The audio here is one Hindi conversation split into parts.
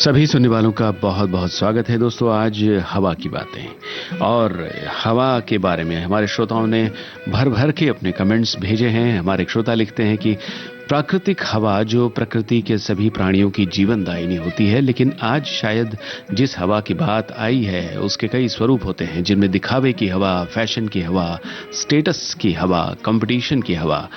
सभी सुनने वालों का बहुत बहुत स्वागत है दोस्तों। आज हवा की बातें और हवा के बारे में हमारे श्रोताओं ने भर भर के अपने कमेंट्स भेजे हैं। हमारे श्रोता लिखते हैं कि प्राकृतिक हवा जो प्रकृति के सभी प्राणियों की जीवनदायिनी होती है, लेकिन आज शायद जिस हवा की बात आई है उसके कई स्वरूप होते हैं, जिनमें दिखावे की हवा, फैशन की हवा, स्टेटस की हवा, कंपटीशन की हवा,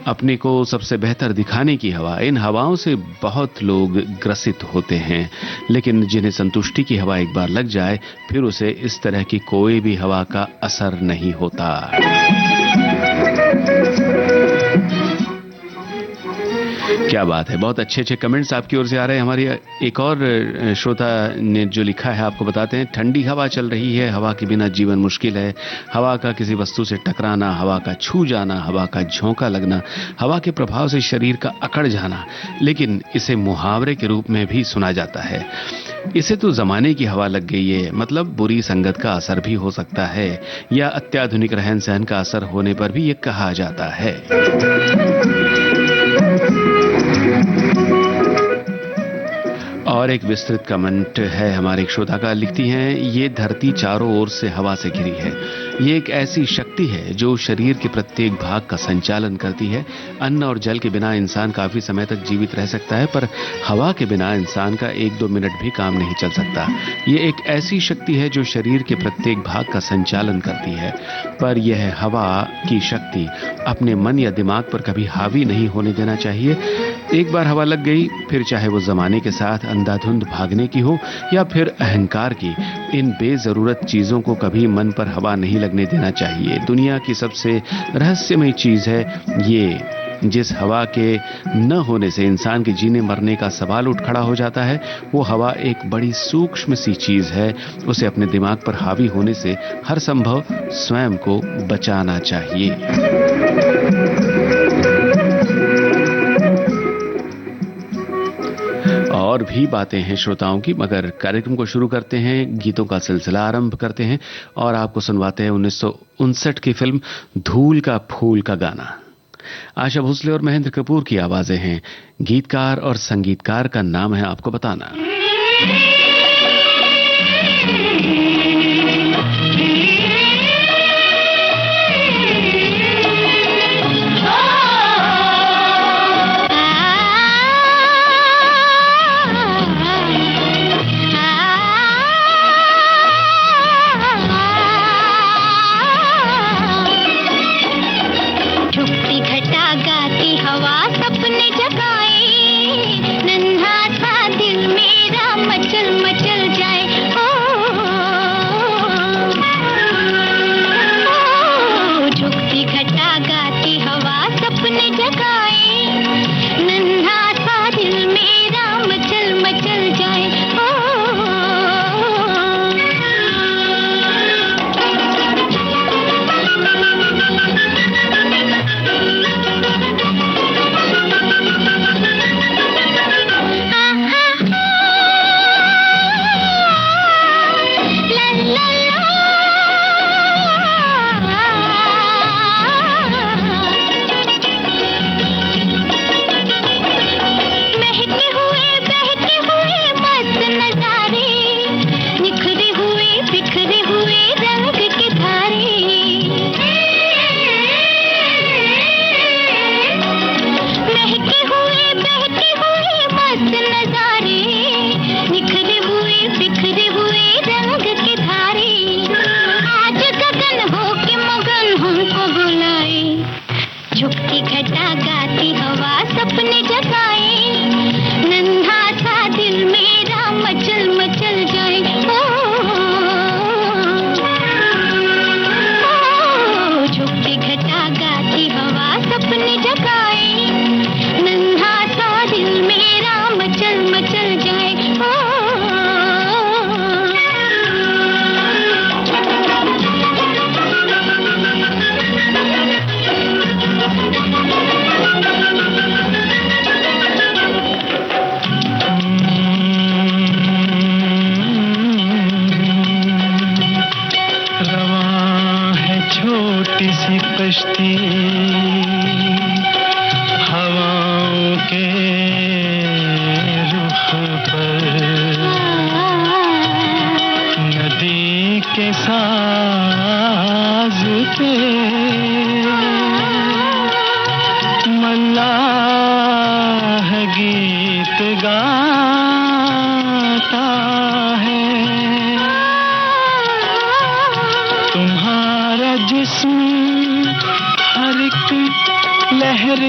अपने को सबसे बेहतर दिखाने की हवा। इन हवाओं से बहुत लोग ग्रसित होते हैं, लेकिन जिन्हें संतुष्टि की हवा एक बार लग जाए फिर उसे इस तरह की कोई भी हवा का असर नहीं होता। क्या बात है, बहुत अच्छे अच्छे कमेंट्स आपकी ओर से आ रहे हैं। हमारी एक और श्रोता ने जो लिखा है आपको बताते हैं। ठंडी हवा चल रही है, हवा के बिना जीवन मुश्किल है। हवा का किसी वस्तु से टकराना, हवा का छू जाना, हवा का झोंका लगना, हवा के प्रभाव से शरीर का अकड़ जाना, लेकिन इसे मुहावरे के रूप में भी सुना जाता है। इसे तो जमाने की हवा लग गई है, मतलब बुरी संगत का असर भी हो सकता है, या अत्याधुनिक रहन सहन का असर होने पर भी ये कहा जाता है। और एक विस्तृत कमेंट है हमारे एक श्रोता का, लिखती हैं, ये धरती चारों ओर से हवा से घिरी है। ये एक ऐसी शक्ति है जो शरीर के प्रत्येक भाग का संचालन करती है। अन्न और जल के बिना इंसान काफी समय तक जीवित रह सकता है, पर हवा के बिना इंसान का 1-2 मिनट भी काम नहीं चल सकता। ये एक ऐसी शक्ति है जो शरीर के प्रत्येक भाग का संचालन करती है, पर यह हवा की शक्ति अपने मन या दिमाग पर कभी हावी नहीं होने देना चाहिए। एक बार हवा लग गई, फिर चाहे वो जमाने के साथ अंधाधुंध भागने की हो या फिर अहंकार की, इन बेजरूरत चीजों को कभी मन पर हवा नहीं लगने देना चाहिए। दुनिया की सबसे रहस्यमयी चीज है ये, जिस हवा के न होने से इंसान के जीने मरने का सवाल उठ खड़ा हो जाता है। वो हवा एक बड़ी सूक्ष्म सी चीज है, उसे अपने दिमाग पर हावी होने से हर संभव स्वयं को बचाना चाहिए। और भी बातें हैं श्रोताओं की, मगर कार्यक्रम को शुरू करते हैं, गीतों का सिलसिला आरंभ करते हैं और आपको सुनवाते हैं 1959 की फिल्म धूल का फूल का गाना। आशा भोसले और महेंद्र कपूर की आवाजें हैं। गीतकार और संगीतकार का नाम है आपको बताना। नन्हा सा दिल मेरा मचल मचल जाए, ओ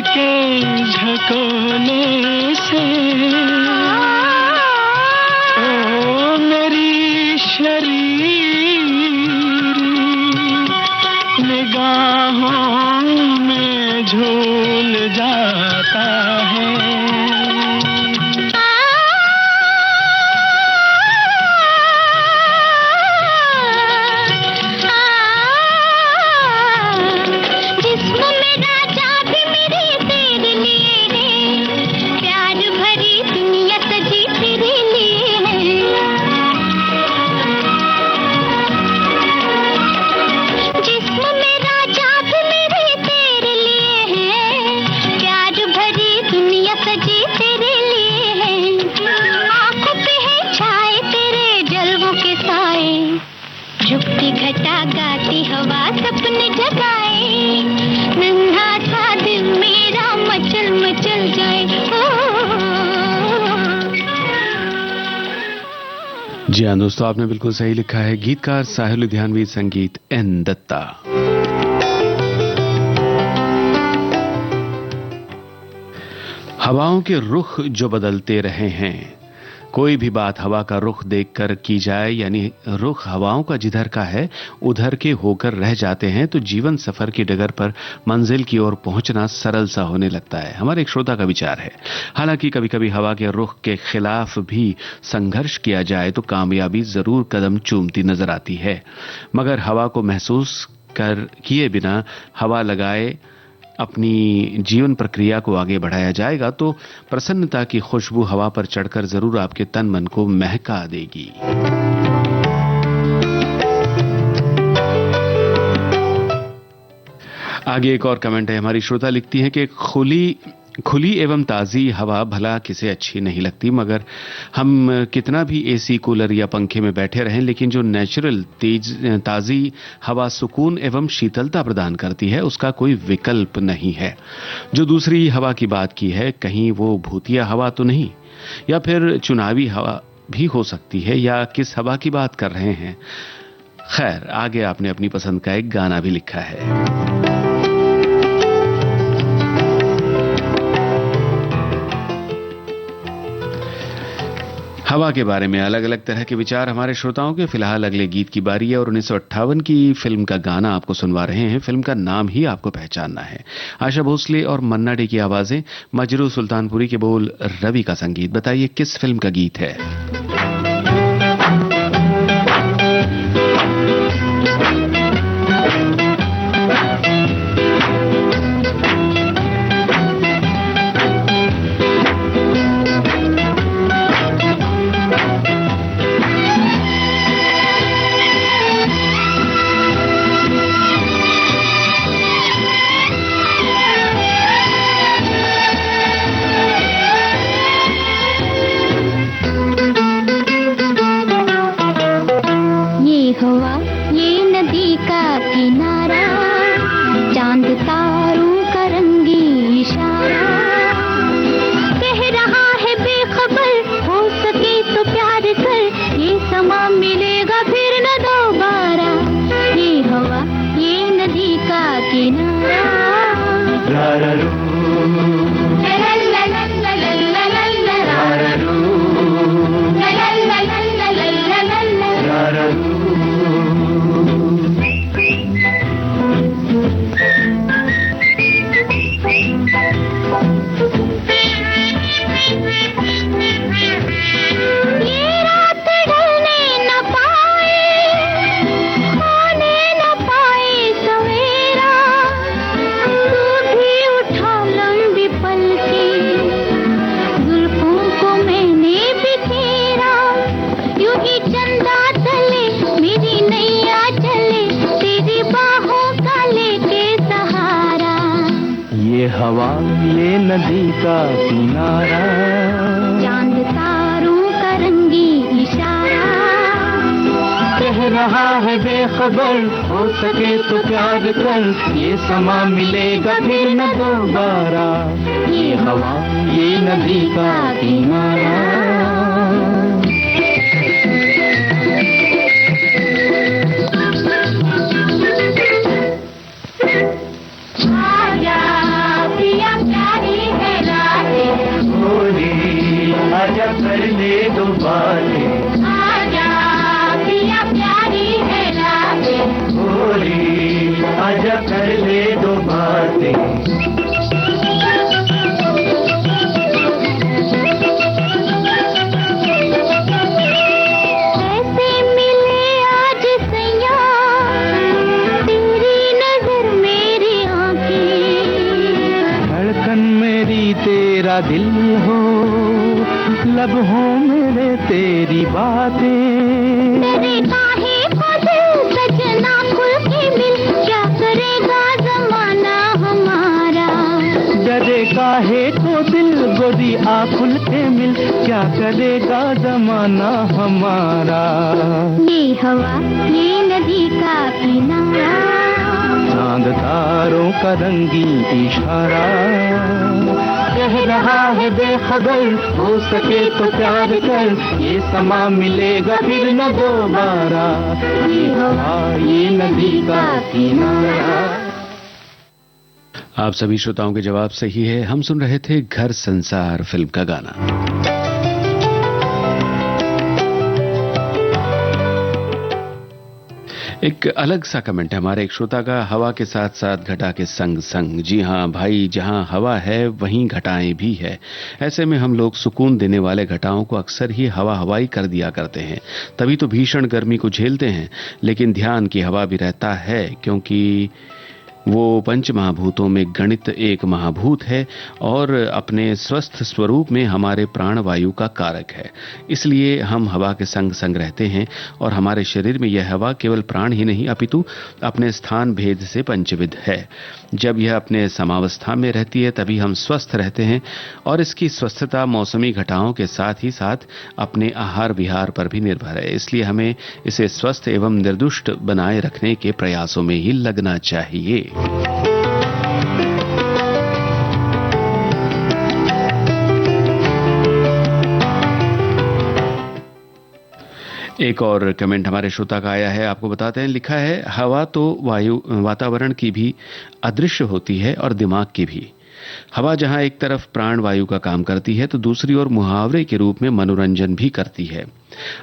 के झकोने से ओ मेरी शरीर निगाहों में झूल जाता है। घटा गाती हवा सपने जगाए, नन्हा सा दिल मेरा मचल मचल जाए। जी हाँ दोस्तों, आपने बिल्कुल सही लिखा है। गीतकार साहिर लुधियानवी, संगीत एन दत्ता। हवाओं के रुख जो बदलते रहे हैं, कोई भी बात हवा का रुख देखकर की जाए, यानी रुख हवाओं का जिधर का है उधर के होकर रह जाते हैं, तो जीवन सफर की डगर पर मंजिल की ओर पहुंचना सरल सा होने लगता है। हमारे एक श्रोता का विचार है। हालांकि कभी कभी हवा के रुख के खिलाफ भी संघर्ष किया जाए तो कामयाबी जरूर कदम चूमती नजर आती है, मगर हवा को महसूस कर किए बिना हवा लगाए अपनी जीवन प्रक्रिया को आगे बढ़ाया जाएगा तो प्रसन्नता की खुशबू हवा पर चढ़कर जरूर आपके तन मन को महका देगी। आगे एक और कमेंट है। हमारी श्रोता लिखती है कि खुली एवं ताज़ी हवा भला किसे अच्छी नहीं लगती, मगर हम कितना भी एसी, कूलर या पंखे में बैठे रहें, लेकिन जो नेचुरल ताज़ी हवा सुकून एवं शीतलता प्रदान करती है उसका कोई विकल्प नहीं है। जो दूसरी हवा की बात की है, कहीं वो भूतिया हवा तो नहीं, या फिर चुनावी हवा भी हो सकती है, या किस हवा की बात कर रहे हैं। खैर, आगे आपने अपनी पसंद का एक गाना भी लिखा है। हवा के बारे में अलग अलग तरह के विचार हमारे श्रोताओं के। फिलहाल अगले गीत की बारी है और 1958 की फिल्म का गाना आपको सुनवा रहे हैं। फिल्म का नाम ही आपको पहचानना है। आशा भोसले और मन्ना डे की आवाजें, मजरू सुल्तानपुरी के बोल, रवि का संगीत। बताइए किस फिल्म का गीत है। हवा ये नदी का किनारा, चांद तारों का रंगी इशारा, कह रहा है बेखबर, हो सके तो प्यार कर, ये समा मिलेगा फिर न दोबारा। ये हवा ये नदी का किनारा। आजा पिया बातें, आजा पिया प्यारी है रातें, गोरी आजा कर ले दो बातें। तेरा दिल हो, लब हो मेरे तेरी बातें। तेरे काहे को दिल सजना खुल के मिल, क्या करेगा जमाना हमारा। डरे काहे को दिल गोरी आ खुल के मिल, क्या करेगा जमाना हमारा। ये हवा ये नदी का किनारा, चांद तारों का रंगीन इशारा, कह रहा है बेखबर हो सके तो प्यार कर, ये समा मिलेगा फिर न दोबारा। ये हवा ये नदी का किनारा। आप सभी श्रोताओं के जवाब सही है। हम सुन रहे थे घर संसार फिल्म का गाना। एक अलग सा कमेंट है हमारे एक श्रोता का, हवा के साथ साथ घटा के संग संग। जी हाँ भाई, जहाँ हवा है वहीं घटाएं भी है। ऐसे में हम लोग सुकून देने वाले घटाओं को अक्सर ही हवा हवाई कर दिया करते हैं, तभी तो भीषण गर्मी को झेलते हैं। लेकिन ध्यान की हवा भी रहता है, क्योंकि वो पंच महाभूतों में गणित एक महाभूत है और अपने स्वस्थ स्वरूप में हमारे प्राणवायु का कारक है। इसलिए हम हवा के संग संग रहते हैं और हमारे शरीर में यह हवा केवल प्राण ही नहीं अपितु अपने स्थान भेद से पंचविध है। जब यह अपने समावस्था में रहती है तभी हम स्वस्थ रहते हैं, और इसकी स्वस्थता मौसमी घटाओं के साथ ही साथ अपने आहार विहार पर भी निर्भर है। इसलिए हमें इसे स्वस्थ एवं निर्दुष्ट बनाए रखने के प्रयासों में ही लगना चाहिए। एक और कमेंट हमारे श्रोता का आया है, आपको बताते हैं। लिखा है, हवा तो वातावरण की भी अदृश्य होती है और दिमाग की भी। हवा जहां एक तरफ प्राण वायु का काम करती है तो दूसरी ओर मुहावरे के रूप में मनोरंजन भी करती है।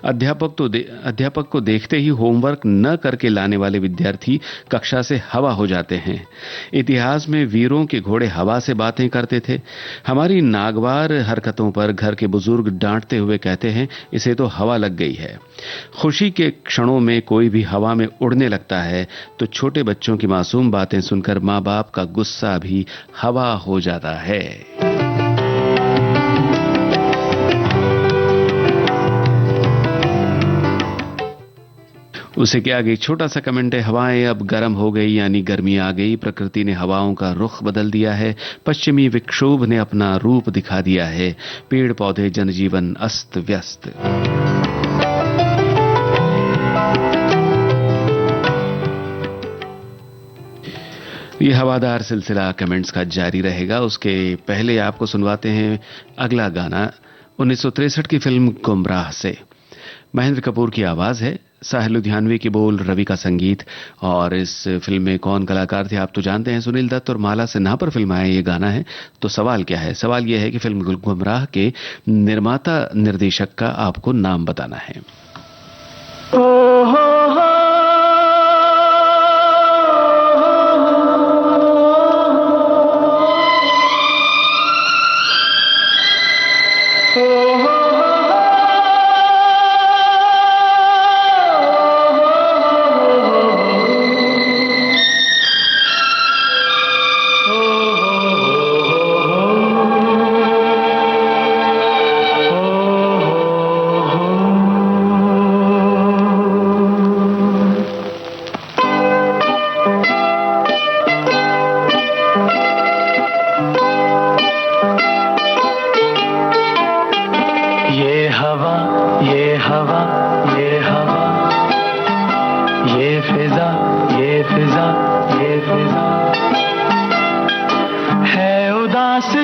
अध्यापक को देखते ही होमवर्क न करके लाने वाले विद्यार्थी कक्षा से हवा हो जाते हैं। इतिहास में वीरों के घोड़े हवा से बातें करते थे। हमारी नागवार हरकतों पर घर के बुजुर्ग डांटते हुए कहते हैं, इसे तो हवा लग गई है। खुशी के क्षणों में कोई भी हवा में उड़ने लगता है तो छोटे बच्चों की मासूम बातें सुनकर माँ बाप का गुस्सा भी हवा हो जाता है। उसे के आगे एक छोटा सा कमेंट है, हवाएं अब गर्म हो गई यानी गर्मी आ गई। प्रकृति ने हवाओं का रुख बदल दिया है। पश्चिमी विक्षोभ ने अपना रूप दिखा दिया है। पेड़ पौधे जनजीवन अस्त व्यस्त। ये हवादार सिलसिला कमेंट्स का जारी रहेगा। उसके पहले आपको सुनवाते हैं अगला गाना 1963 की फिल्म गुमराह से। महेंद्र कपूर की आवाज है, साहिल लुधियानवी की बोल, रवि का संगीत। और इस फिल्म में कौन कलाकार थे आप तो जानते हैं, सुनील दत्त और माला सिन्हा पर फिल्म आया ये गाना है। तो सवाल क्या है? सवाल यह है कि फिल्म गुमराह के निर्माता निर्देशक का आपको नाम बताना है।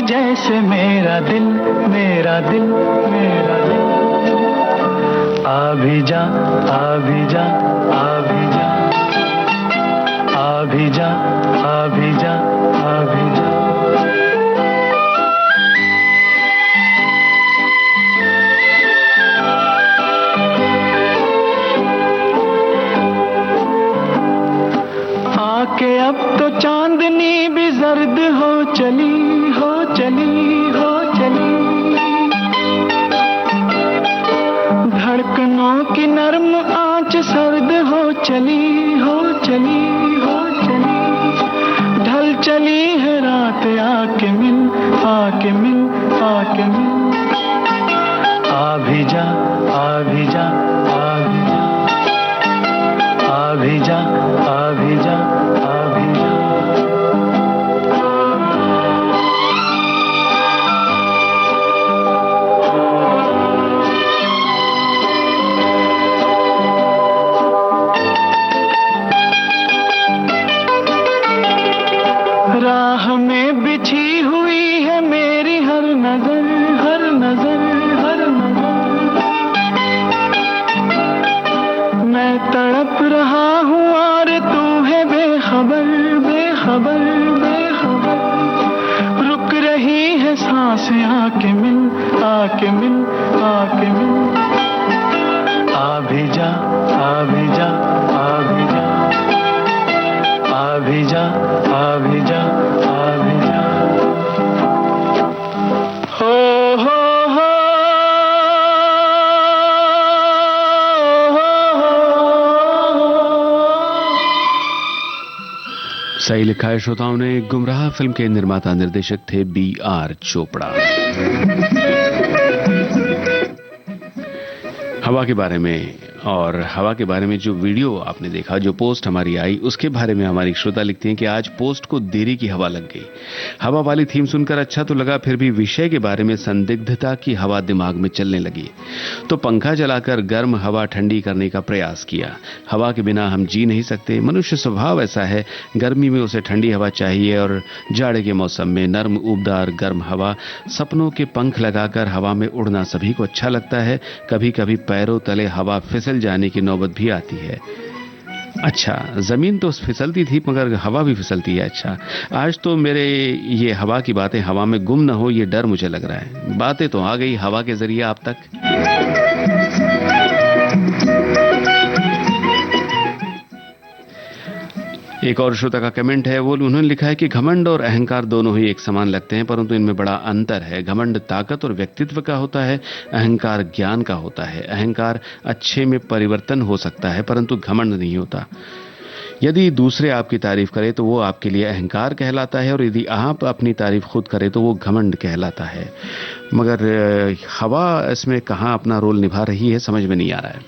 जैसे मेरा दिल मेरा दिल मेरा दिल, आ भी जा आ भी जा आ भी जा आ भी जा आ भी जा आ भी जा। हो चली, हो चली, हो चली। धड़कनों की नरम आंच सर्द हो चली, हो चली, हो चली। ढल चली है रात, आके मिल, आके मिल, आके मिल। आ भी जा, आ भी जा, आ भी जा, आ भी जा, आ भी जा, आ भी जा। राह में बिछी हुई है मेरी हर नजर, हर नजर, हर नजर। मैं तड़प रहा हूँ और तू है बेखबर, बेखबर, बेखबर। रुक रही है सांसें, आके मिल, आके मिल, आके मिल। आ भी जा, आ भी जा, आ भी जा, आ भी जा, आ भी जा, आ भी जा। हो हो हो, सही लिखा है श्रोताओं ने। गुमराह फिल्म के निर्माता निर्देशक थे B.R. चोपड़ा। हवा के बारे में, और हवा के बारे में जो वीडियो आपने देखा, जो पोस्ट हमारी आई, उसके बारे में हमारी श्रोता लिखती हैं कि आज पोस्ट को देरी की हवा लग गई। हवा वाली थीम सुनकर अच्छा तो लगा, फिर भी विषय के बारे में संदिग्धता की हवा दिमाग में चलने लगी, तो पंखा चलाकर गर्म हवा ठंडी करने का प्रयास किया। हवा के बिना हम जी नहीं सकते, मनुष्य स्वभाव ऐसा है। गर्मी में उसे ठंडी हवा चाहिए और जाड़े के मौसम में नर्म ऊबदार गर्म हवा। सपनों के पंख लगाकर हवा में उड़ना सभी को अच्छा लगता है। कभी कभी पैरों तले हवा फिसल जाने की नौबत भी आती है। अच्छा, जमीन तो फिसलती थी मगर हवा भी फिसलती है। अच्छा, आज तो मेरे ये हवा की बातें हवा में गुम न हो, ये डर मुझे लग रहा है। बातें तो आ गई हवा के जरिए आप तक। एक और श्रोता का कमेंट है, वो उन्होंने लिखा है कि घमंड और अहंकार दोनों ही एक समान लगते हैं, परंतु इनमें बड़ा अंतर है। घमंड ताकत और व्यक्तित्व का होता है, अहंकार ज्ञान का होता है। अहंकार अच्छे में परिवर्तन हो सकता है, परंतु घमंड नहीं होता। यदि दूसरे आपकी तारीफ करें तो वो आपके लिए अहंकार कहलाता है, और यदि आप अपनी तारीफ खुद करें तो वो घमंड कहलाता है। मगर हवा इसमें कहाँ अपना रोल निभा रही है, समझ में नहीं आ रहा है।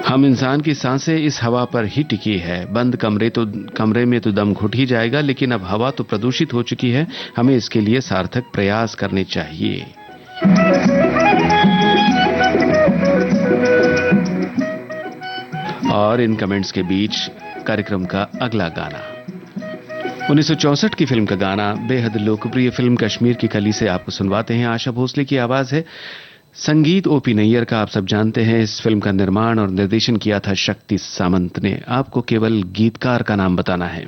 हम इंसान की सांसें इस हवा पर ही टिकी है। बंद कमरे में तो दम घुट ही जाएगा, लेकिन अब हवा तो प्रदूषित हो चुकी है। हमें इसके लिए सार्थक प्रयास करने चाहिए। और इन कमेंट्स के बीच कार्यक्रम का अगला गाना 1964 की फिल्म का गाना, बेहद लोकप्रिय फिल्म कश्मीर की कली से आपको सुनवाते हैं। आशा भोसले की आवाज है, संगीत O.P. नैयर का। आप सब जानते हैं इस फिल्म का निर्माण और निर्देशन किया था शक्ति सामंत ने। आपको केवल गीतकार का नाम बताना है।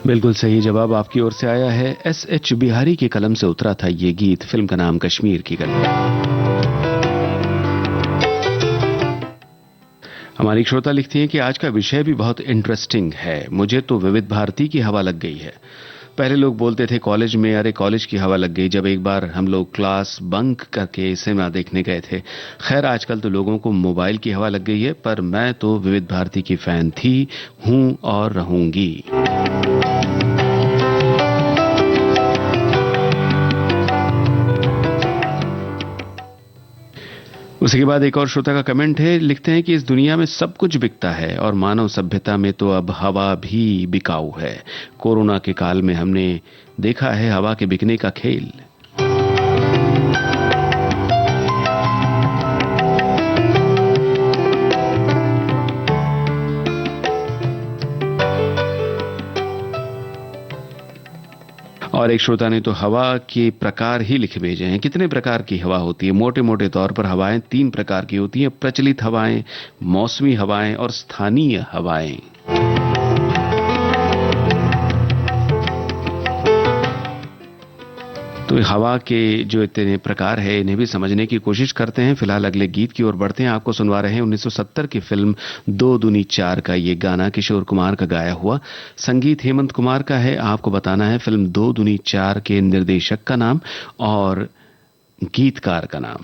बिल्कुल सही जवाब आपकी ओर से आया है। एस.एच. बिहारी की कलम से उतरा था ये गीत। फिल्म का नाम कश्मीर की गली। हमारी श्रोता लिखती हैं कि आज का विषय भी बहुत इंटरेस्टिंग है। मुझे तो विविध भारती की हवा लग गई है। पहले लोग बोलते थे कॉलेज में, अरे कॉलेज की हवा लग गई, जब एक बार हम लोग क्लास बंक करके सिनेमा देखने गए थे। खैर आजकल तो लोगों को मोबाइल की हवा लग गई है, पर मैं तो विविध भारती की फैन थी, हूं और रहूंगी। उसी के बाद एक और श्रोता का कमेंट है। लिखते हैं कि इस दुनिया में सब कुछ बिकता है और मानव सभ्यता में तो अब हवा भी बिकाऊ है। कोरोना के काल में हमने देखा है हवा के बिकने का खेल। और एक श्रोता ने तो हवा के प्रकार ही लिखे भेजे हैं। कितने प्रकार की हवा होती है? मोटे मोटे तौर पर हवाएं 3 प्रकार की होती हैं। प्रचलित हवाएं, मौसमी हवाएं और स्थानीय हवाएं। तो हवा के जो इतने प्रकार है इन्हें भी समझने की कोशिश करते हैं। फिलहाल अगले गीत की ओर बढ़ते हैं। आपको सुनवा रहे हैं 1970 की फिल्म 2 दूनी 4 का ये गाना, किशोर कुमार का गाया हुआ। संगीत हेमंत कुमार का है। आपको बताना है फिल्म 2 दूनी 4 के निर्देशक का नाम और गीतकार का नाम।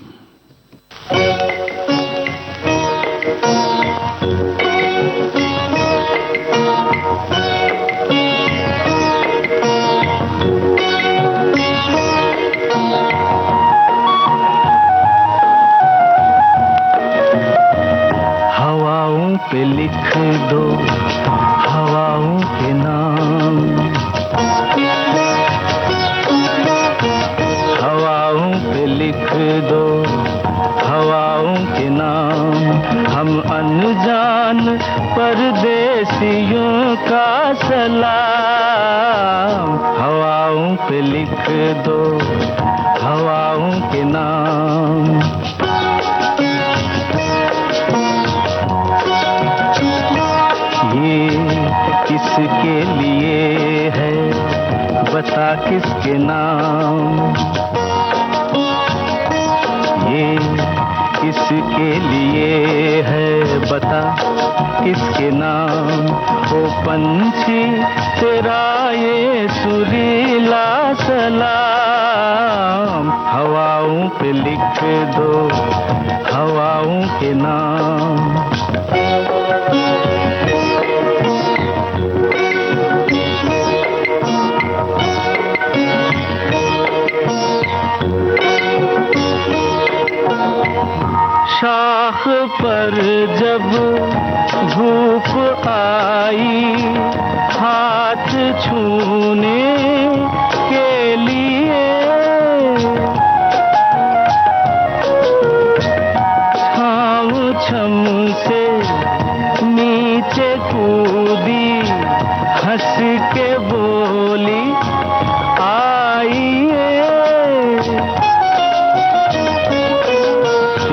पे लिख दो हवाओं के नाम, हवाओं पे लिख दो हवाओं के नाम। हम अनजान परदेसियों का सलाम, हवाओं पे लिख दो हवाओं के नाम। ये किसके लिए है बता किसके नाम, ये किसके लिए है बता किसके नाम। ओ पंछी तेरा ये सुरीला सलाम, हवाओं पे लिख दो हवाओं के नाम। शाख पर जब धूप आई हाथ छूने के लिए, छाँव छम से नीचे कूदी हंस के बोली आइए।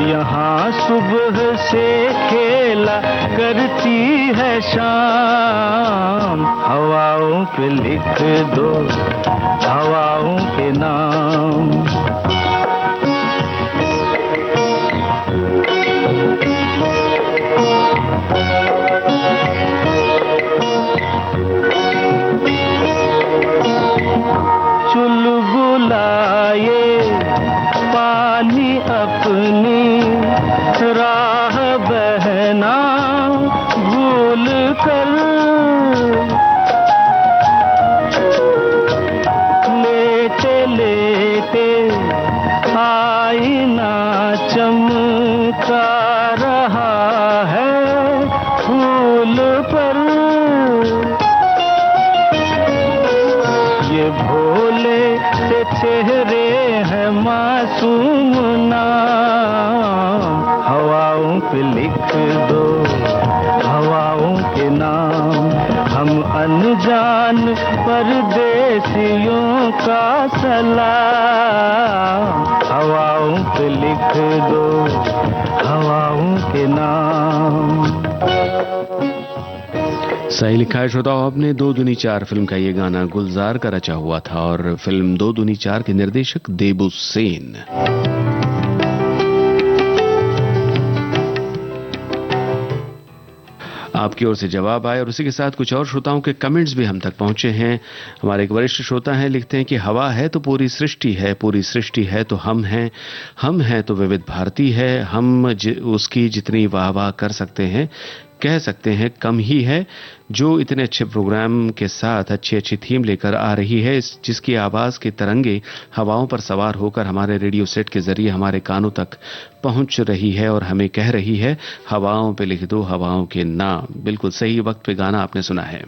यहाँ सुबह से खेला करती है शाम, हवाओं पे लिख दो हवाओं के नाम। चुलबुलाए पानी अपनी राह बहना भूल कर, लेटे लेटे आईना चमका रहा है फूल पर। ये भोले से चेहरे हैं मासूम नाम, हवाओं पे लिख दो हवाओं के नाम। हम अनजान परदेसियों का सलाम, हवाओं पे लिख दो हवाओं के नाम। सही लिखा है श्रोताओं आपने। दो दूनी चार फिल्म का ये गाना गुलजार का रचा हुआ था और फिल्म दो दूनी चार के निर्देशक देबू सेन। आपकी ओर से जवाब आए और उसी के साथ कुछ और श्रोताओं के कमेंट्स भी हम तक पहुंचे हैं। हमारे एक वरिष्ठ श्रोता हैं, लिखते हैं कि हवा है तो पूरी सृष्टि है, पूरी सृष्टि है तो हम हैं तो विविध भारती है। हम उसकी जितनी वाह वाह कर सकते हैं कह सकते हैं कम ही है, जो इतने अच्छे प्रोग्राम के साथ अच्छी अच्छी थीम लेकर आ रही है, जिसकी आवाज के तरंगे हवाओं पर सवार होकर हमारे रेडियो सेट के जरिए हमारे कानों तक पहुंच रही है और हमें कह रही है हवाओं पे लिख दो हवाओं के नाम। बिल्कुल सही वक्त पे गाना आपने सुना है।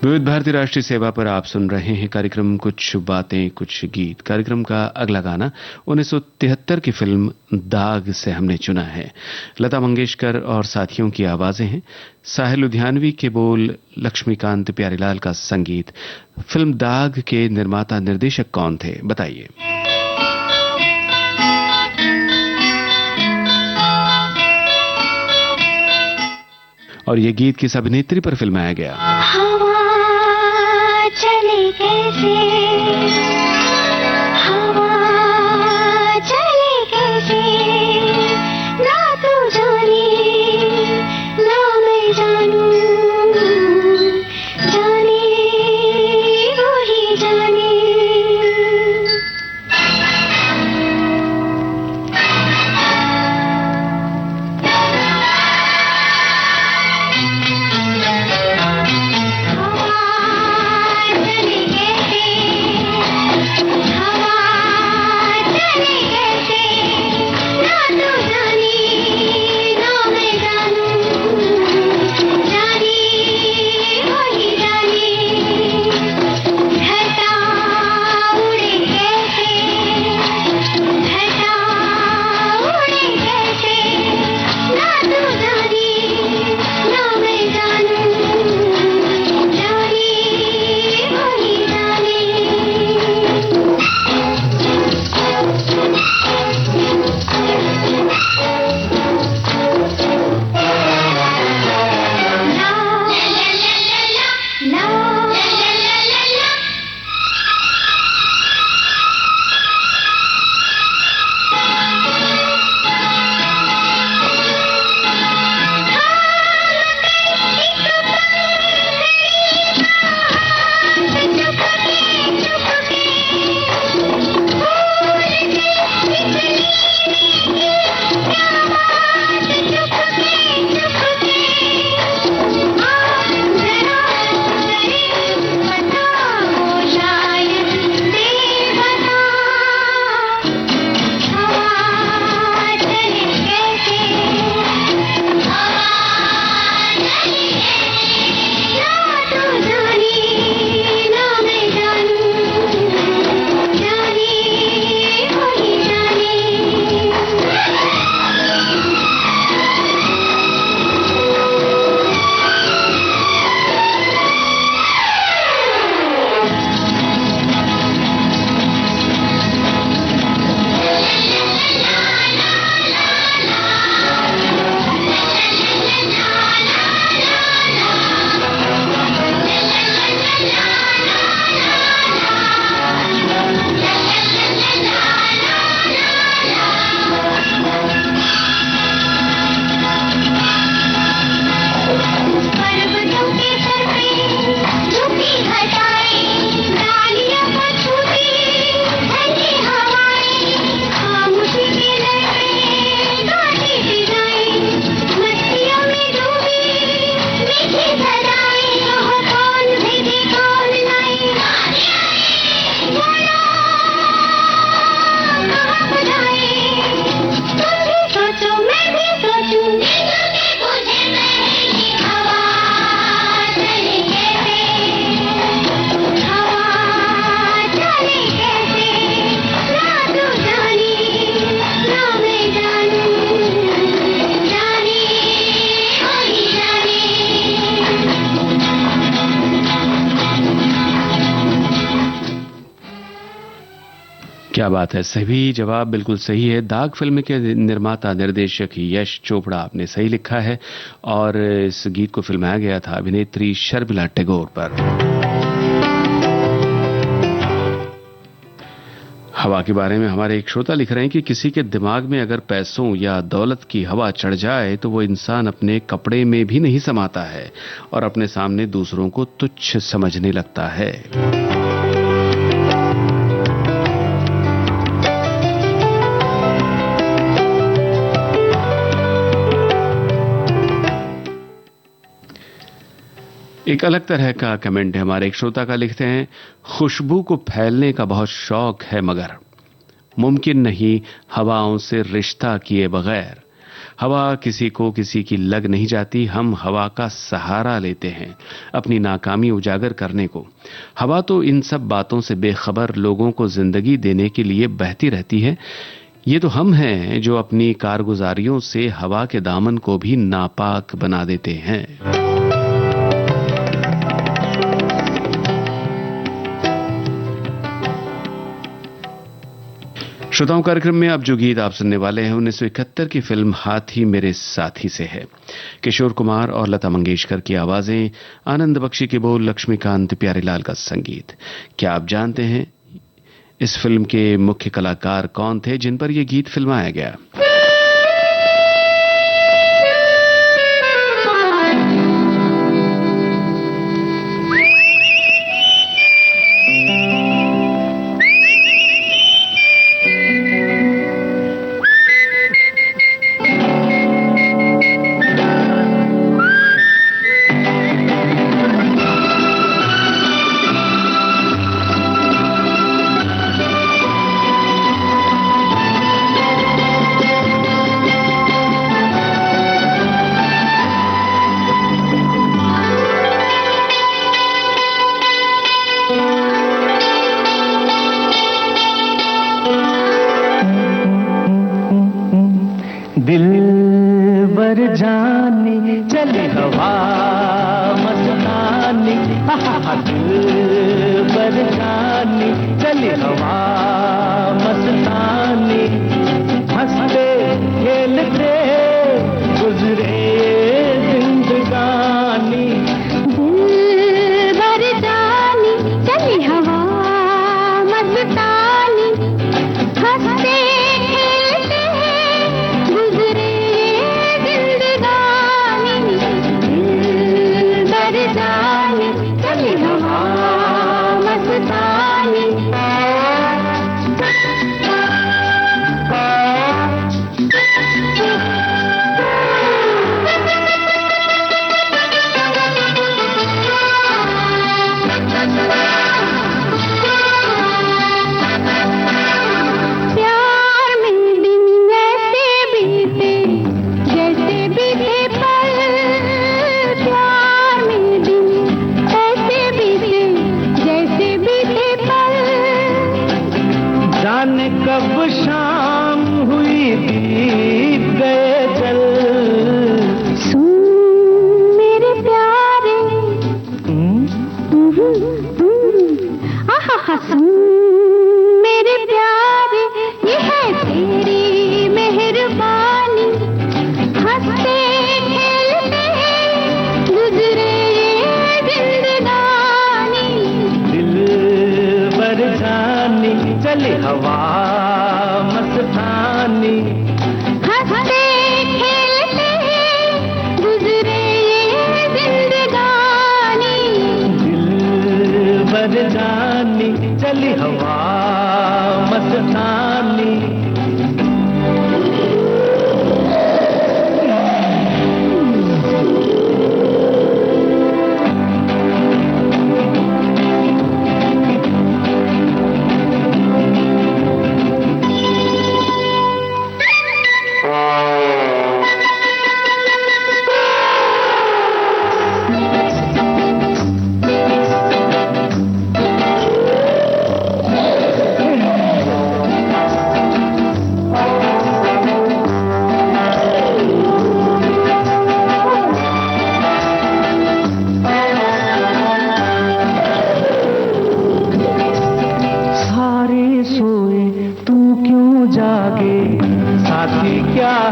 विविध भारती राष्ट्रीय सेवा पर आप सुन रहे हैं कार्यक्रम कुछ बातें कुछ गीत। कार्यक्रम का अगला गाना 1973 की फिल्म दाग से हमने चुना है। लता मंगेशकर और साथियों की आवाजें हैं, साहिल लुधियानवी के बोल, लक्ष्मीकांत प्यारीलाल का संगीत। फिल्म दाग के निर्माता निर्देशक कौन थे बताइए। और ये गीत किस अभिनेत्री पर फिल्माया गया? चले कैसे हवा चले कैसे, ना तू जाने ना मैं जानूं, जाने वो ही जाने। चले कैसे क्या बात है, सभी जवाब बिल्कुल सही है। दाग फिल्म के निर्माता निर्देशक यश चोपड़ा आपने सही लिखा है और इस गीत को फिल्माया गया था अभिनेत्री शर्मिला टैगोर पर। हवा के बारे में हमारे एक श्रोता लिख रहे हैं कि किसी के दिमाग में अगर पैसों या दौलत की हवा चढ़ जाए तो वो इंसान अपने कपड़े में भी नहीं समाता है और अपने सामने दूसरों को तुच्छ समझने लगता है। एक अलग तरह का कमेंट है हमारे एक श्रोता का, लिखते हैं खुशबू को फैलने का बहुत शौक है मगर मुमकिन नहीं हवाओं से रिश्ता किए बगैर। हवा किसी को किसी की लग नहीं जाती, हम हवा का सहारा लेते हैं अपनी नाकामी उजागर करने को। हवा तो इन सब बातों से बेखबर लोगों को जिंदगी देने के लिए बहती रहती है। ये तो हम हैं जो अपनी कारगुजारियों से हवा के दामन को भी नापाक बना देते हैं। श्रोताओं, कार्यक्रम में अब जो गीत आप सुनने वाले हैं 1971 की फिल्म हाथी मेरे साथी से है। किशोर कुमार और लता मंगेशकर की आवाजें, आनंद बख्शी के बोल, लक्ष्मीकांत प्यारेलाल का संगीत। क्या आप जानते हैं इस फिल्म के मुख्य कलाकार कौन थे जिन पर यह गीत फिल्माया गया? दिल बर जाने चले हवा मस्तानी, दिल बर जाने चले हवा मस्तानी, हंसते खेलते गुजरे जिंदगानी। दिल भर जाने चली हवा मस्तानी, हंसते खेलते गुजरे जिंदगानी। दिल भर जाने चली हवा मस्तानी।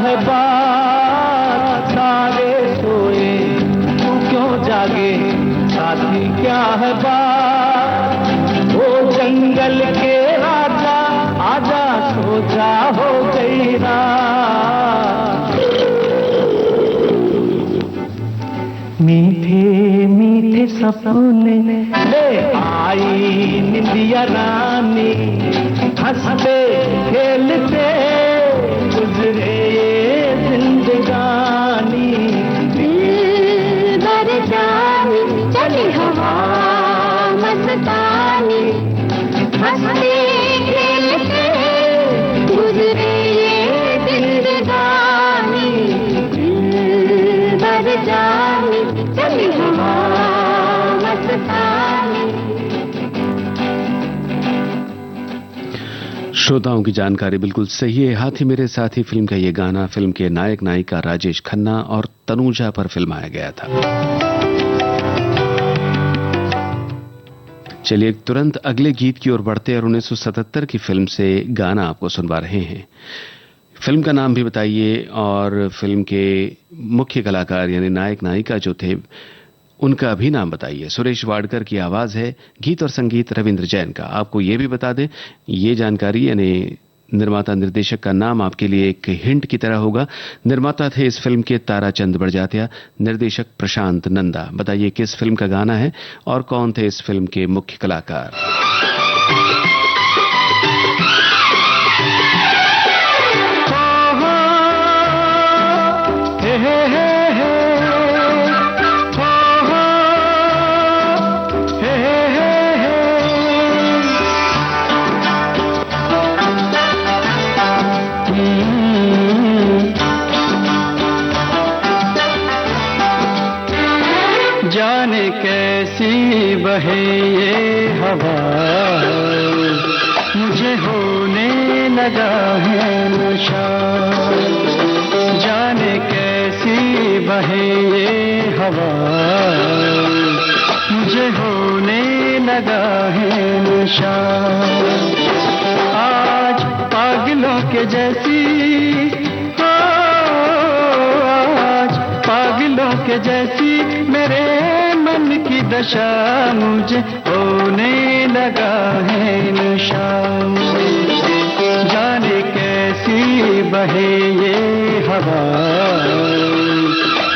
है बात, सारे सोए तू क्यों जागे, साथी क्या है बात। ओ जंगल के राजा आजा, सो जा हो गई रात। मीठे मीठे सपने ले आई निंदिया रानी, हंसते खेलते गुजरे ये जिंदगानी। दिल भर जानी चली हवा मस्तानी, हंसते खेलते गुजरे ये जिंदगानी। दिल भर जानी चली हवा मस्तानी। श्रोताओं की जानकारी बिल्कुल सही है। हाथी मेरे साथी फिल्म का ये गाना फिल्म के नायक नायिका राजेश खन्ना और तनुजा पर फिल्माया गया था। चलिए तुरंत अगले गीत की ओर बढ़ते हैं और 1977 की फिल्म से गाना आपको सुनवा रहे हैं। फिल्म का नाम भी बताइए और फिल्म के मुख्य कलाकार यानी नायक नायिका जो थे उनका भी नाम बताइए। सुरेश वाडकर की आवाज है, गीत और संगीत रविंद्र जैन का। आपको यह भी बता दें, ये जानकारी यानी निर्माता निर्देशक का नाम आपके लिए एक हिंट की तरह होगा। निर्माता थे इस फिल्म के ताराचंद बड़जात्या, निर्देशक प्रशांत नंदा। बताइए किस फिल्म का गाना है और कौन थे इस फिल्म के मुख्य कलाकार। जाने कैसी बहे ये हवा, मुझे होने लगा है नशा। जाने कैसी बहे ये हवा, मुझे होने लगा है नशा। आज पागलों के जैसी, आज पागलों के जैसी मेरे मन की दशा, मुझे होने लगा है नशा। जाने कैसी बहे ये हवा,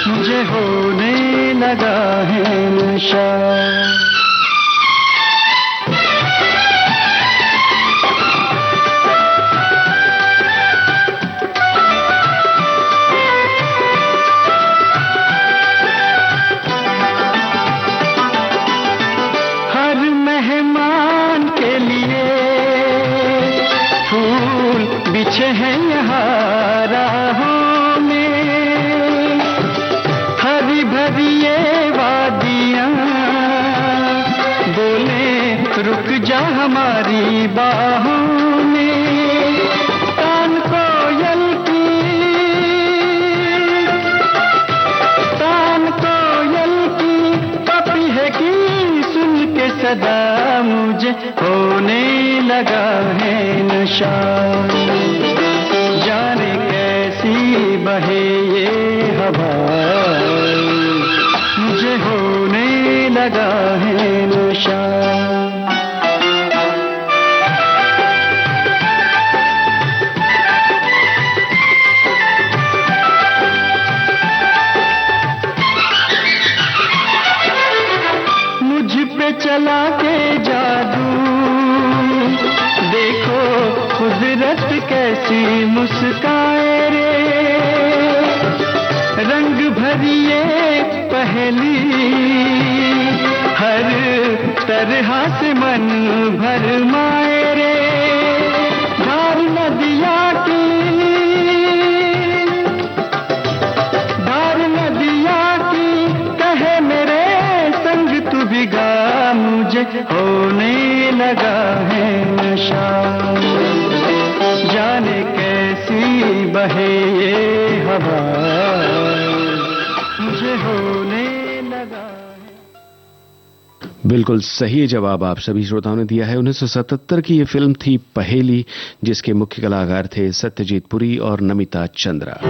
मुझे होने लगा है नशा। बिछे हैं यहाँ राहों में, हरी भरी ये वादियाँ, बोले रुक जा हमारी बाहों में। तान कोयल की, तान कोयल की पपी है की सुन के सदा, मुझे होने लगा है नशा। जाने कैसी बहे ये हवा, मुझे होने लगा है नशा। मुझ पे चला के जादू, देखो कुदरत कैसी मुस्काए रे। रंग भरी ये पहली, हर तरह से मन भरमाए रे। धार नदिया की, धार नदिया की कहे मेरे संग तू भी गा, मुझे होने लगा है नशा। जाने कैसी बहे ये हवा, मुझे होने लगा है। बिल्कुल सही जवाब आप सभी श्रोताओं ने दिया है। 1977 की ये फिल्म थी पहेली, जिसके मुख्य कलाकार थे सत्यजीत पुरी और नमिता चंद्रा।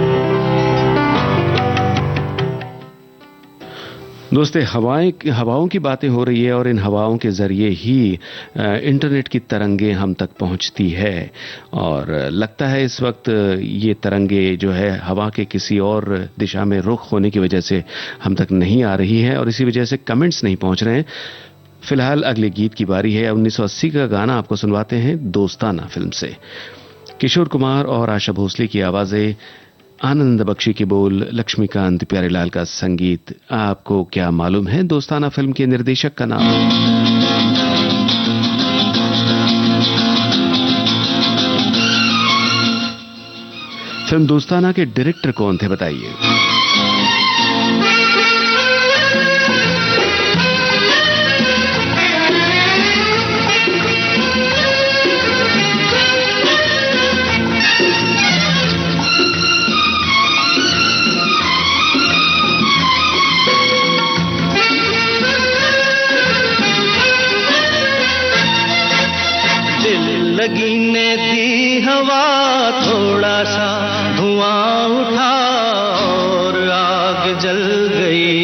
दोस्तों, हवाओं की बातें हो रही है और इन हवाओं के जरिए ही इंटरनेट की तरंगें हम तक पहुंचती है और लगता है इस वक्त ये तरंगे जो है हवा के किसी और दिशा में रुख होने की वजह से हम तक नहीं आ रही है और इसी वजह से कमेंट्स नहीं पहुंच रहे हैं। फिलहाल अगले गीत की बारी है। 1980 का गाना आपको सुनवाते हैं दोस्ताना फिल्म से। किशोर कुमार और आशा भोसले की आवाजें, आनंद बख्शी के बोल, लक्ष्मीकांत प्यारेलाल का संगीत। आपको क्या मालूम है दोस्ताना फिल्म के निर्देशक का नाम? फिल्म दोस्ताना के डायरेक्टर कौन थे बताइए? लगी ने दी हवा, थोड़ा सा धुआं उठा और आग जल गई।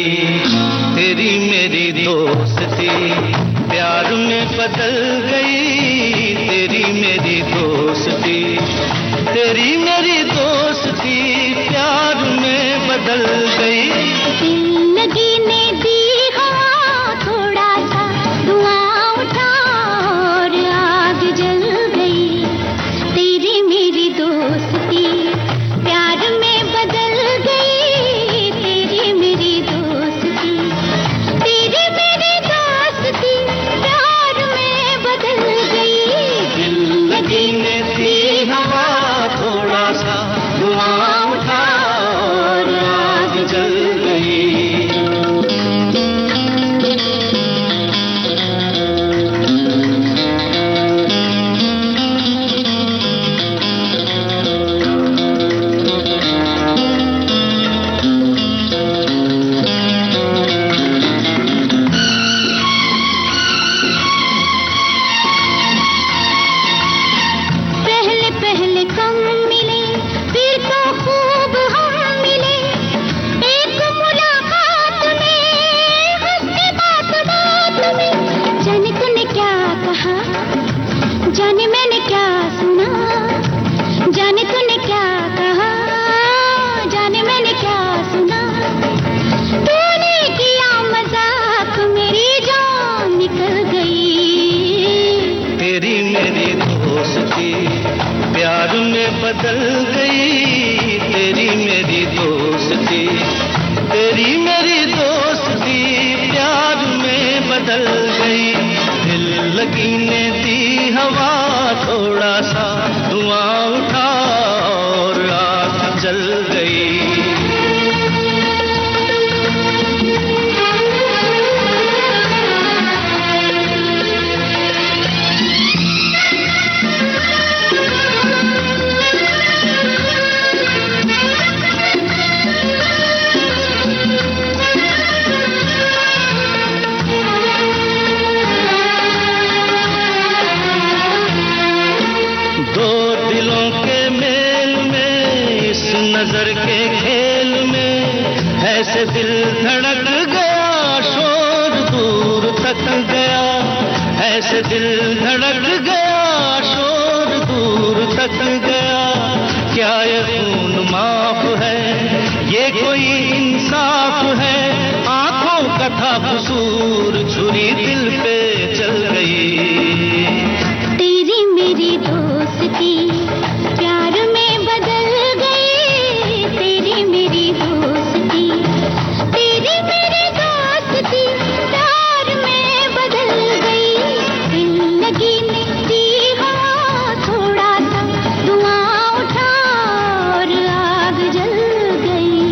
तेरी मेरी दोस्ती प्यार में बदल गई। तेरी मेरी दोस्ती, तेरी मेरी दोस्ती प्यार में बदल गई। जिंदगी ने दी हवा, थोड़ा सा धुआं उठा और आग जल गई। तेरी मेरी दोस्ती प्यार में बदल गई। तेरी मेरी दोस्ती, तेरी मेरी दोस्ती प्यार में बदल गई। जिंदगी ने दी हवा, थोड़ा सा धुआं उठा और आग जल गई। पहले पहले कम मिले, फिर तो खूब हम मिले। एक मुलाकात में, हंसते बात बात में। जाने तूने क्या कहा, जाने मैंने क्या सुना। जाने तूने क्या कहा, जाने मैंने क्या सुना। तूने किया मजाक, मेरी जान निकल गई। तेरी मेरी दोस्ती प्यार में बदल गई। तेरी मेरी दोस्ती, तेरी मेरी दोस्ती प्यार में बदल गई। दिल लगी ने दी हवा, थोड़ा सा धुआं उठा और आग जल गई। दो दिलों के मेल में, इस नजर के खेल में, ऐसे दिल धड़क गया, शोर दूर तक गया। ऐसे दिल धड़क गया, शोर दूर तक गया। क्या ये खून माफ है, ये कोई इंसाफ है। आंखों का था कसूर, छुरी दिल पे चल गई। तेरी मेरी दोस्ती प्यार में बदल गई। तेरी मेरी दोस्ती, तेरी मेरी दोस्ती प्यार में बदल गई। जिंदगी ने दी हवा, थोड़ा सा धुआं उठा और आग जल गई।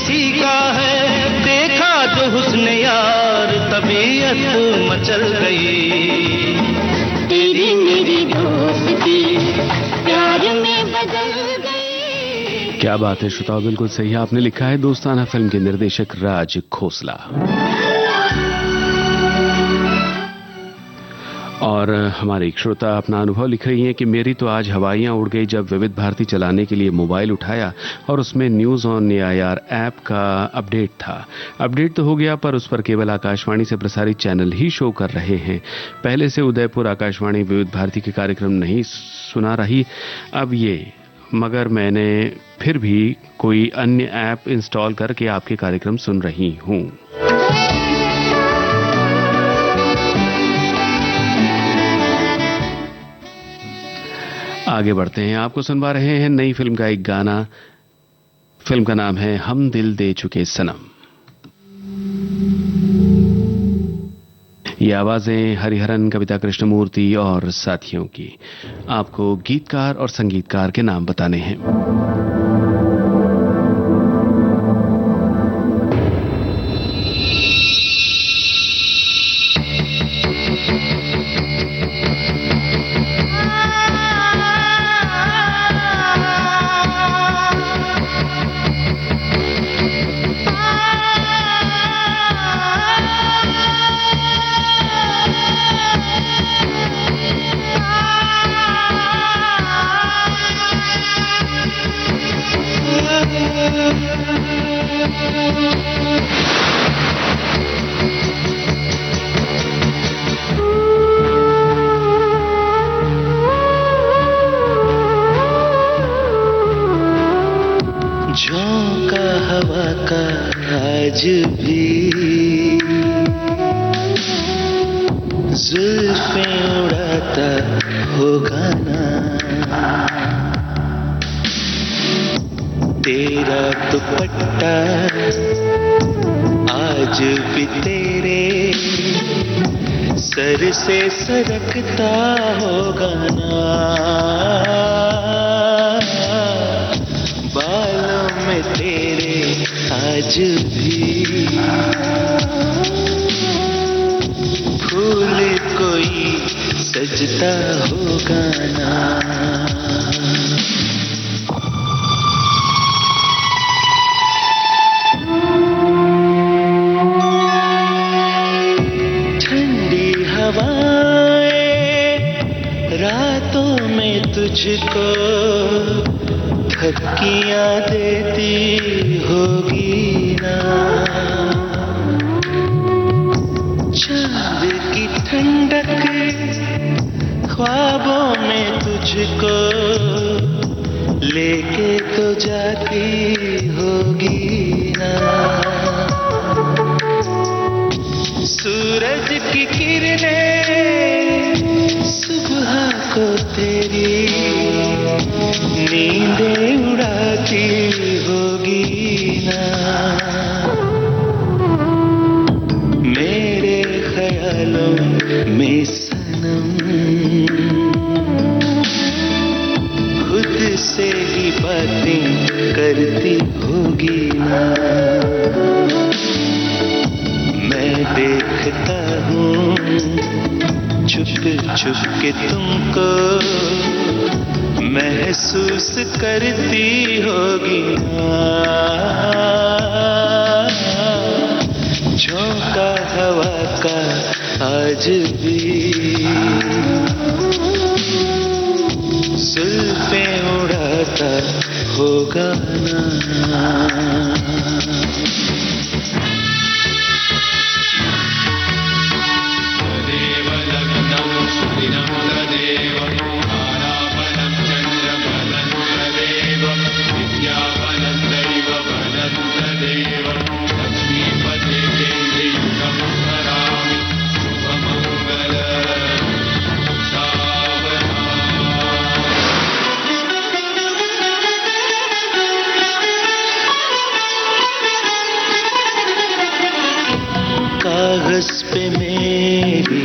किसी का है, देखा जो हुस्न यार, तबीयत मचल गई। तेरी मेरी दोस्ती प्यार में बदल गई। क्या बात है श्रोताओ, बिल्कुल सही आपने लिखा है। दोस्ताना फिल्म के निर्देशक राज खोसला। और हमारे एक श्रोता अपना अनुभव लिख रही हैं कि मेरी तो आज हवाइयां उड़ गई जब विविध भारती चलाने के लिए मोबाइल उठाया और उसमें न्यूज़ ऑन AIR ऐप का अपडेट था। अपडेट तो हो गया पर उस पर केवल आकाशवाणी से प्रसारित चैनल ही शो कर रहे हैं। पहले से उदयपुर आकाशवाणी विविध भारती के कार्यक्रम नहीं सुना रही अब ये, मगर मैंने फिर भी कोई अन्य ऐप इंस्टॉल करके आपके कार्यक्रम सुन रही हूँ। आगे बढ़ते हैं, आपको सुनवा रहे हैं नई फिल्म का एक गाना। फिल्म का नाम है हम दिल दे चुके सनम। ये आवाजें हरिहरन, कविता कृष्णमूर्ति और साथियों की। आपको गीतकार और संगीतकार के नाम बताने हैं। झोंका हवा का आज भी जुल्फें उड़ाता होगा ना, तेरा दुपट्टा आज भी तेरे सर से सरकता होगा ना, बालों में तेरे आज भी फूल कोई सजता होगा ना। ठंडी हवाएं रातों में तुझको थपकियां देती होगी ना, चांद की ठंडक ख्वाबों में तुझको लेके तो जाती होगी ना, सूरज की किरणें सुबह को तेरी नींदें उड़ाती होगी ना, मेरे ख्यालों में सनम खुद से ही बातें करती होगी ना, मैं देखता हूँ छुप छुप के तुमको महसूस करती होगी ना, झोंका हवा का आज भी जुल्फें उड़ाता होगा ना। कागज पे मेरी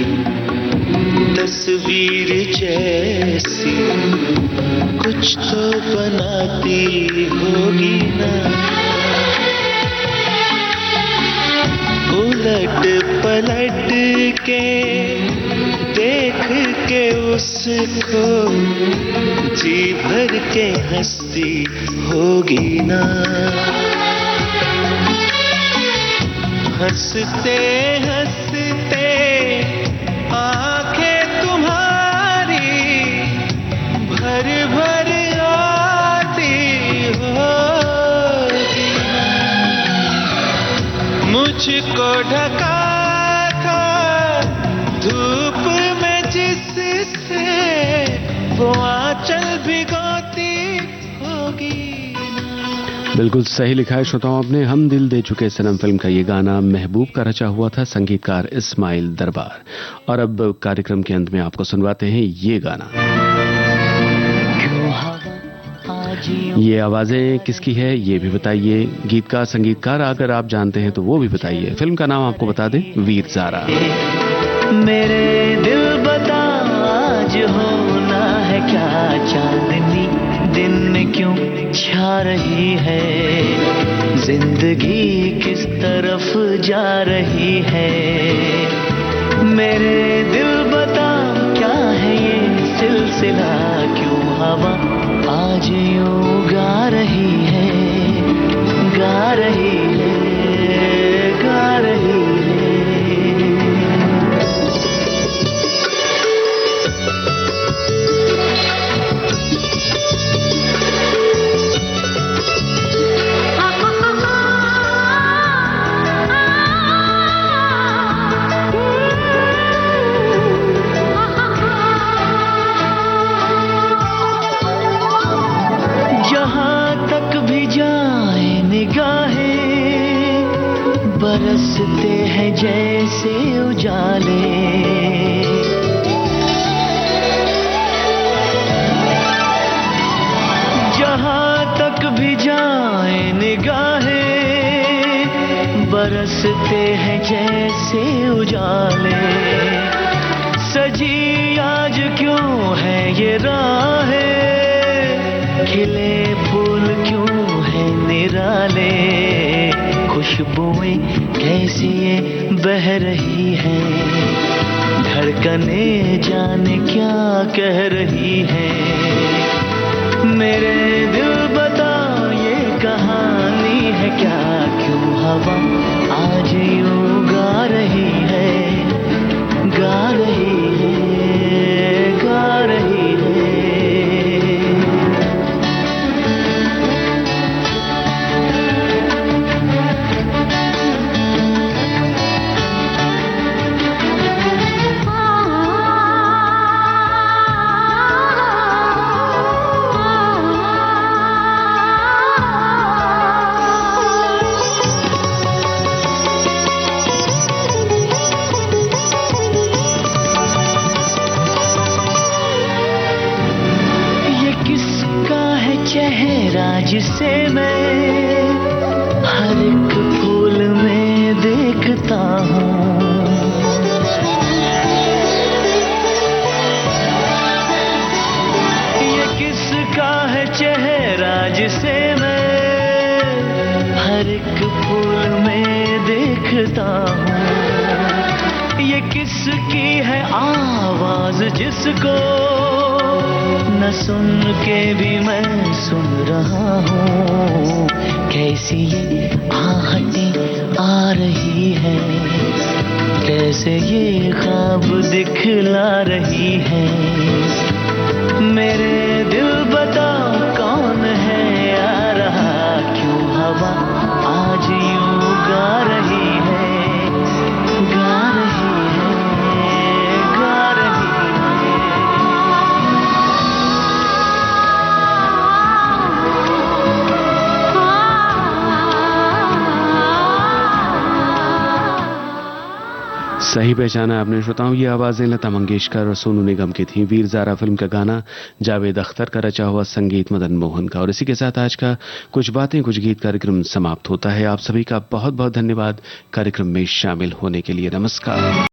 तस्वीर जैसी कुछ तो बनाती होगी ना, पलट के देख के उसको जी भर के हंसती होगी ना। हंसते हंसते आंखें तुम्हारी भर भर आती होगी ना। मुझको ढका था धूप में जिससे वो आंचल भिगोती होगी। बिल्कुल सही लिखा है श्रोताओं आपने। हम दिल दे चुके सनम फिल्म का ये गाना महबूब का रचा हुआ था, संगीतकार इस्माइल दरबार। और अब कार्यक्रम के अंत में आपको सुनवाते हैं ये गाना। ये आवाजें किसकी है ये भी बताइए, गीत का संगीतकार अगर आप जानते हैं तो वो भी बताइए। फिल्म का नाम आपको बता दें, वीर ज़ारा। मेरे दिल बता आज होना है क्या चांदनी दिन में क्यों छा रही है, जिंदगी किस तरफ जा रही है। मेरे दिल बता क्या है ये सिलसिला, क्यों हवा आज यूं गा रही है, गा रही है, गा रही है। बरसते हैं जैसे उजाले, जहां तक भी जाए निगाहें बरसते हैं जैसे उजाले। सजी आज क्यों है ये राहें, खिले फूल क्यों है निराले। खुशबुएं कैसी ये बह रही हैं, धड़कनें जाने क्या कह रही हैं। मेरे दिल बता ये कहानी है क्या, क्यों हवा आज यूं गा रही है, गा रही है, गा रही है। जिसे मैं हर एक फूल में देखता हूँ, ये किसका है चेहरा जिसे मैं हर एक फूल में देखता हूँ। ये किसकी है आवाज जिसको न सुन के भी मैं सुन रहा हूँ। कैसी ये आहटें आ रही है, कैसे ये ख्वाब दिखला रही है। मेरे दिल बता कौन है आ रहा, क्यों हवा आज यूं गा रही है, गा रही है, गा रही है। सही पहचाना आपने श्रोताओं, ये आवाजें लता मंगेशकर और सोनू निगम की थीं। वीर ज़ारा फिल्म का गाना जावेद अख्तर का रचा हुआ, संगीत मदन मोहन का। और इसी के साथ आज का कुछ बातें कुछ गीत कार्यक्रम समाप्त होता है। आप सभी का बहुत बहुत धन्यवाद कार्यक्रम में शामिल होने के लिए। नमस्कार।